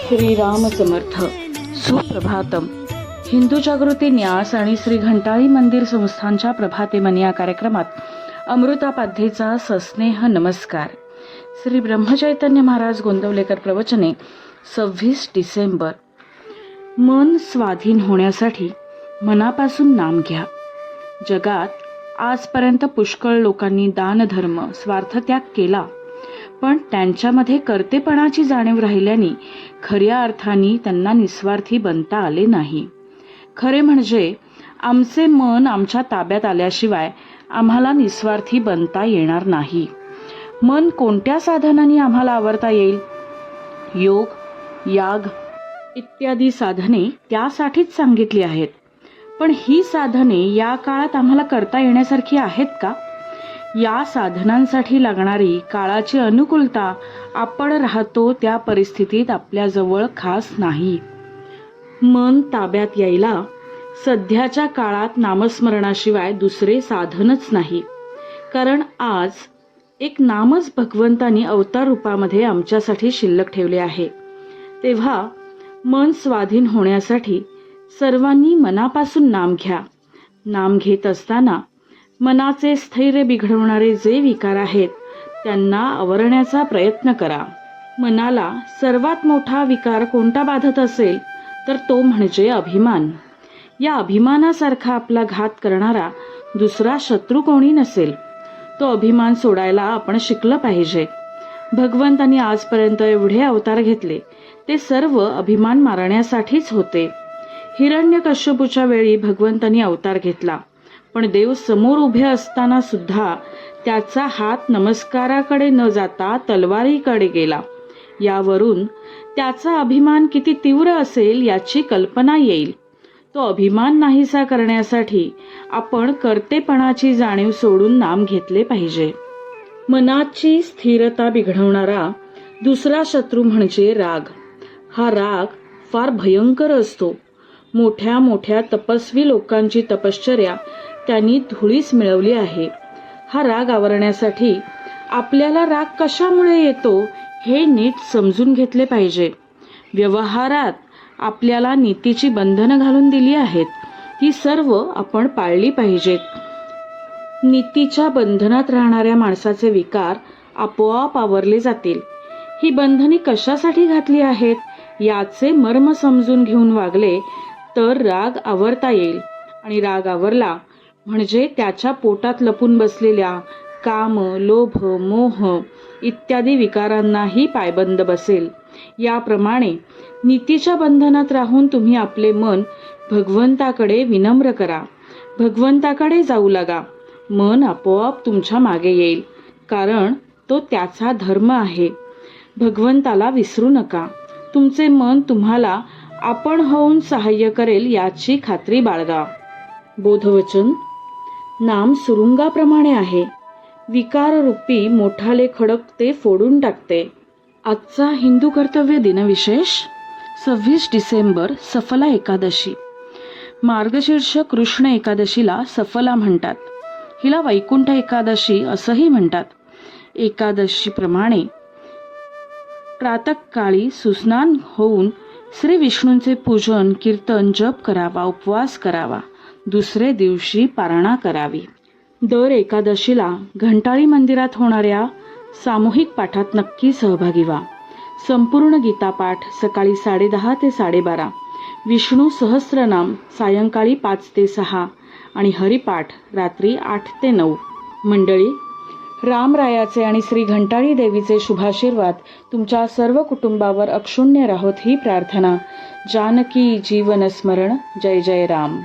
श्रीराम समर्थ. सुप्रभातम. हिंदू जागृती न्यास आणि श्री घंटाळी मंदिर संस्थांच्या प्रभातेमन या कार्यक्रमात अमृतापाध्येचा सस्नेह नमस्कार. श्री ब्रह्मचैतन्य महाराज गोंदवलेकर प्रवचने 26 डिसेंबर. मन स्वाधीन होण्यासाठी मनापासून नाम घ्या. जगात आजपर्यंत पुष्कळ लोकांनी दानधर्म स्वार्थत्याग केला, पण त्यांच्यामध्ये कर्तेपणाची जाणीव राहिल्याने खऱ्या अर्थाने त्यांना निस्वार्थी बनता आले नाही. खरे म्हणजे आमचे मन आमच्या ताब्यात आल्याशिवाय आम्हाला निस्वार्थी बनता येणार नाही. मन कोणत्या साधनांनी आम्हाला आवरता येईल? योग, याग इत्यादी साधने त्यासाठीच सांगितली आहेत. पण ही साधने या काळात आम्हाला करता येण्यासारखी आहेत का? या साधनांसाठी लागणारी काळाची अनुकूलता आपण राहतो त्या परिस्थितीत आपल्याजवळ खास नाही. मन ताब्यात यायला सध्याच्या काळात नामस्मरणाशिवाय दुसरे साधनच नाही. कारण आज एक नामच भगवंतानी अवतार रूपामध्ये आमच्यासाठी शिल्लक ठेवले आहे. तेव्हा मन स्वाधीन होण्यासाठी सर्वांनी मनापासून नाम घ्या. नाम घेत असताना मनाचे स्थैर्य बिघडवणारे जे विकार आहेत त्यांना आवरण्याचा प्रयत्न करा. मनाला सर्वात मोठा विकार कोणता बाधत असेल तर तो म्हणजे अभिमान. या अभिमानासारखा आपला घात करणारा दुसरा शत्रू कोणी नसेल. तो अभिमान सोडायला आपण शिकलं पाहिजे. भगवंतांनी आजपर्यंत एवढे अवतार घेतले ते सर्व अभिमान मारण्यासाठीच होते. हिरण्यकश्यपूच्या वेळी भगवंतांनी अवतार घेतला, पण देव समोर उभे असताना सुद्धा त्याचा हात नमस्काराकडे न जाता तलवारीकडे गेला. यावरून त्याचा अभिमान किती तीव्र असेल याची कल्पना येईल. तो अभिमान नाहीसा करण्यासाठी आपण कर्तेपणाची जाणीव सोडून नाम घेतले पाहिजे. मनाची स्थिरता बिघडवणारा दुसरा शत्रू म्हणजे राग. हा राग फार भयंकर असतो. मोठ्या मोठ्या तपस्वी लोकांची तपश्चर्या त्यांनी धुळीस मिळवली आहे. हा राग आवरण्यासाठी आपल्याला राग कशामुळे येतो हे नीट समजून घेतले पाहिजे. व्यवहारात आपल्याला नीतीची बंधनं घालून दिली आहेत, ती सर्व आपण पाळली पाहिजेत. नीतीच्या बंधनात राहणाऱ्या माणसाचे विकार आपोआप आवरले जातील. ही बंधने कशासाठी घातली आहेत याचे मर्म समजून घेऊन वागले तर राग आवरता येईल. आणि राग आवरला म्हणजे त्याच्या पोटात लपून बसलेल्या काम, लोभ, मोह इत्यादी विकारांनाही पायबंद बसेल. याप्रमाणे नीतीच्या बंधनात राहून तुम्ही आपले मन भगवंताकडे विनम्र करा. भगवंताकडे जाऊ लागा. मन आपोआप तुमच्या मागे येईल, कारण तो त्याचा धर्म आहे. भगवंताला विसरू नका. तुमचे मन तुम्हाला आपण होऊन सहाय्य करेल याची खात्री बाळगा. बोधवचन. नाम सुरुंगाप्रमाणे आहे. विकाररूपी मोठाले खडक ते फोडून टाकते. आजचा हिंदू कर्तव्य दिनविशेष 26 डिसेंबर सफला एकादशी. मार्गशीर्ष कृष्ण एकादशीला सफला म्हणतात. हिला वैकुंठ एकादशी असंही म्हणतात. एकादशीप्रमाणे प्रातःकाळी सुस्नान होऊन श्री विष्णूंचे पूजन, कीर्तन, जप करावा, उपवास करावा. दुसरे दिवशी पारणा करावी. दर एकादशीला घंटाळी मंदिरात होणाऱ्या सामूहिक पाठात नक्की सहभागी व्हा. संपूर्ण गीतापाठ सकाळी 10:30 ते 12:30, विष्णू सहस्रनाम सायंकाळी 5 ते 6 आणि हरिपाठ रात्री 8 ते 9. मंडळी, रामरायाचे आणि श्री घंटाळी देवीचे शुभाशीर्वाद तुमच्या सर्व कुटुंबावर अक्षुण्य राहोत ही प्रार्थना. जानकी जीवन स्मरण. जय जय राम.